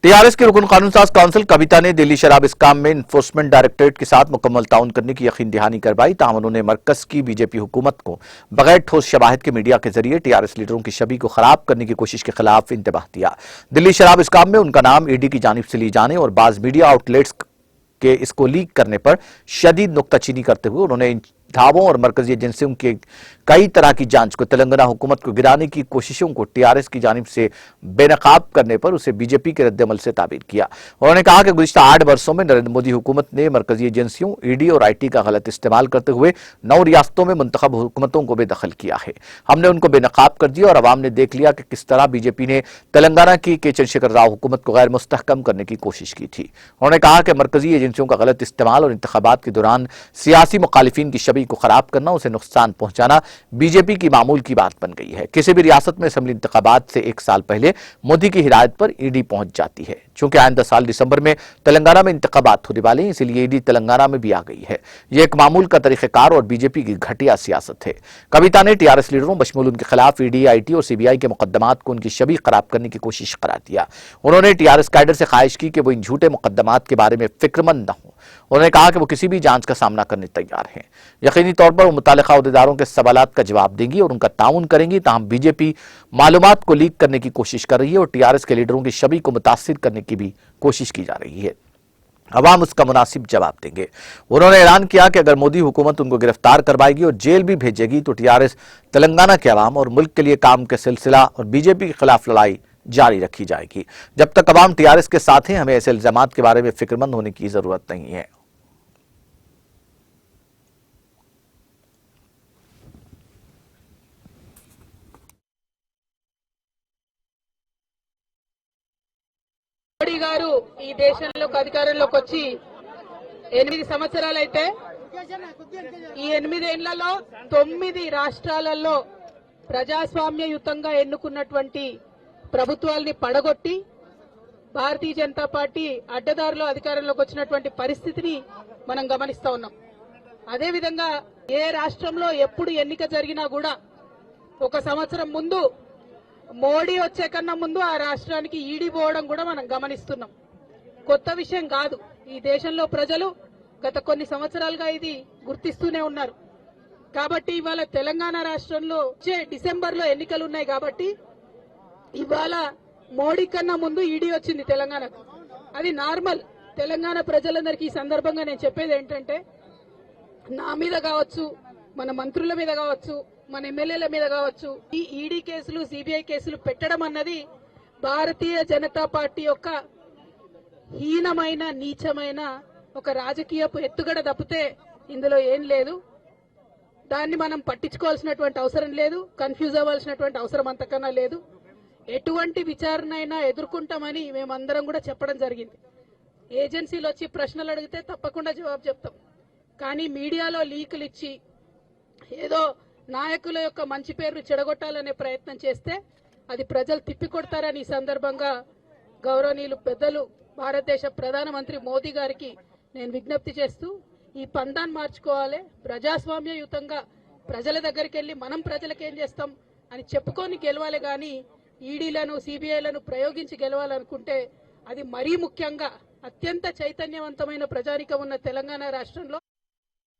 TRS की रुकन कानून साज काउंसिल कविता ने दिल्ली शराब स्कैम में इन्फोर्समेंट डायरेक्टरेट के साथ मुकम्मल ताउन करने की यकीन दहानी करवाई। ताहम उन्होंने मरकज की बीजेपी हुकूमत को बगैर ठोस शवाहिद के मीडिया के जरिए टीआरएस लीडरों की छवि को खराब करने की कोशिश के खिलाफ इंतबाह दिया। दिल्ली शराब स्कैम में उनका नाम ईडी की जानिब से लिए जाने और बाज मीडिया आउटलेट्स के इसको लीक करने पर शदीद नुक्ताचीनी करते हुए उन्होंने इन धावों और मरकजी एजेंसियों के कई तरह की जांच को तेलंगाना हुकूमत को गिराने की कोशिशों को टीआरएस की जानिब से बेनकाब करने पर उसे बीजेपी के रद्दमल से ताबीर किया। उन्होंने कहा कि गुज़िश्ता 8 वर्षों में नरेंद्र मोदी हुकूमत ने मरकजी एजेंसियों, ईडी और आईटी का गलत इस्तेमाल करते हुए 9 रियासतों में मुंतखब हुकूमतों को बेदखल किया है। हमने उनको बेनकाब कर दिया और अवाम ने देख लिया कि किस तरह बीजेपी ने तेलंगाना की के चंद्रशेखर राव हुकूमत को गैर मुस्तहकम करने की कोशिश की थी। उन्होंने कहा कि मरकजी एजेंसियों का गलत इस्तेमाल और इंतखाबात के दौरान सियासी मुखालिफिन की छवि को खराब करना, उसे नुकसान पहुंचाना बीजेपी की मामूल की बात बन गई है। किसी भी रियासत में असेंबली इंतखाबात से 1 साल पहले मोदी की हिदायत पर ईडी पहुंच जाती है। चूंकि आइंदा साल दिसंबर में तेलंगाना में इंतखाबात होने वाले हैं, इसलिए ईडी तेलंगाना में भी आ गई है। यह एक मामूल का तरीक़ेकार और बीजेपी की घटिया सियासत है। कविता ने टीआरएस लीडरों बशमूल उनके खिलाफ ईडी, आईटी और सीबीआई के मुकदमात को उनकी छवि खराब करने की कोशिश करार दिया। उन्होंने टीआरएस कैडर से ख्वाहिश की कि वो इन झूठे मुकदमात के बारे में फिक्रमंद न हो। उन्होंने कहा कि वो किसी भी जांच का सामना करने तैयार हैं। यकीनी तौर पर वो मुतालिका अहदेदारों के सवालात का जवाब देंगी और उनका ताउन करेंगी। ताहम बीजेपी मालूमात को लीक करने की कोशिश कर रही है और टीआरएस के लीडरों की छवि को मुतासिर करने की भी कोशिश की जा रही है। अवाम उसका मुनासिब जवाब देंगे। उन्होंने ऐलान किया कि अगर मोदी हुकूमत उनको गिरफ्तार करवाएगी और जेल भी भेजेगी तो टीआरएस तेलंगाना के अवाम और मुल्क के लिए काम के सिलसिला और बीजेपी के खिलाफ लड़ाई जारी रखी जाएगी। जब तक अवाम टीआरएस के साथ हैं, हमें ऐसे इल्जामात के बारे में फिक्रमंद होने की जरूरत नहीं है। మోడీ గారు ఈ దేశంలోకి అధికారంలోకి వచ్చి 8 సంవత్సరాలైతే ఈ 8 ఏళ్లలో 9 రాష్ట్రాలలో ప్రజాస్వామ్యయుతంగా ఎన్నుకున్నటువంటి ప్రభుత్వాల్ని పడగొట్టి భారతీయ జనతా పార్టీ అడ్డదారిలో అధికారంలోకి వచ్చినటువంటి పరిస్థితిని మనం గమనిస్తా ఉన్నాం। అదే విధంగా ఏ రాష్ట్రంలో ఎప్పుడు ఎన్నిక జరిగినా కూడా 1 సంవత్సరం ముందు మోడీ వచ్చే కన్నా ముందు ఆ రాష్ట్రానికి ఈడీ పోవడం కూడా మనం గమనిస్తున్నాం। కొత్త విషయం కాదు। ఈ దేశంలో ప్రజలు గత కొన్ని సంవత్సరాలుగా ఇది గుర్తిస్తూనే ఉన్నారు। కాబట్టి ఇవాళ తెలంగాణ రాష్ట్రంలో వచ్చే డిసెంబర్లో ఎన్నికలు ఉన్నాయి కాబట్టి ఇవాళ మోడీ కన్నా ముందు ఈడీ వచ్చింది తెలంగాణకు। అది నార్మల్। తెలంగాణ ప్రజలందరికీ ఈ సందర్భంగా నేను చెప్పేది ఏంటంటే, నా మీద కావచ్చు, మన మంత్రుల మీద కావచ్చు, మన ఎమ్మెల్యేల మీద కావచ్చు, ఈ ఈడీ కేసులు, సిబిఐ కేసులు పెట్టడం అన్నది భారతీయ జనతా పార్టీ యొక్క హీనమైన, నీచమైన ఒక రాజకీయపు ఎత్తుగడ తప్పితే ఇందులో ఏం లేదు। దాన్ని మనం పట్టించుకోవాల్సినటువంటి అవసరం లేదు, కన్ఫ్యూజ్ అవ్వాల్సినటువంటి అవసరం అంతకన్నా లేదు। ఎటువంటి విచారణ అయినా ఎదుర్కొంటామని మేమందరం కూడా చెప్పడం జరిగింది। ఏజెన్సీలు వచ్చి ప్రశ్నలు అడిగితే తప్పకుండా జవాబు చెప్తాం। కానీ మీడియాలో లీకులు ఇచ్చి ఏదో నాయకుల యొక్క మంచి పేరు చెడగొట్టాలనే ప్రయత్నం చేస్తే అది ప్రజలు తిప్పికొడతారని ఈ సందర్భంగా గౌరవనీయులు పెద్దలు భారతదేశ ప్రధానమంత్రి మోదీ గారికి నేను విజ్ఞప్తి చేస్తూ ఈ పందాన్ని మార్చుకోవాలి। ప్రజాస్వామ్యయుతంగా ప్రజల దగ్గరికి వెళ్ళి మనం ప్రజలకు ఏం చేస్తాం అని చెప్పుకొని గెలవాలి కానీ ఈడీలను, సిబిఐలను ప్రయోగించి గెలవాలనుకుంటే అది మరీ ముఖ్యంగా అత్యంత చైతన్యవంతమైన ప్రజానికం ఉన్న తెలంగాణ రాష్ట్రంలో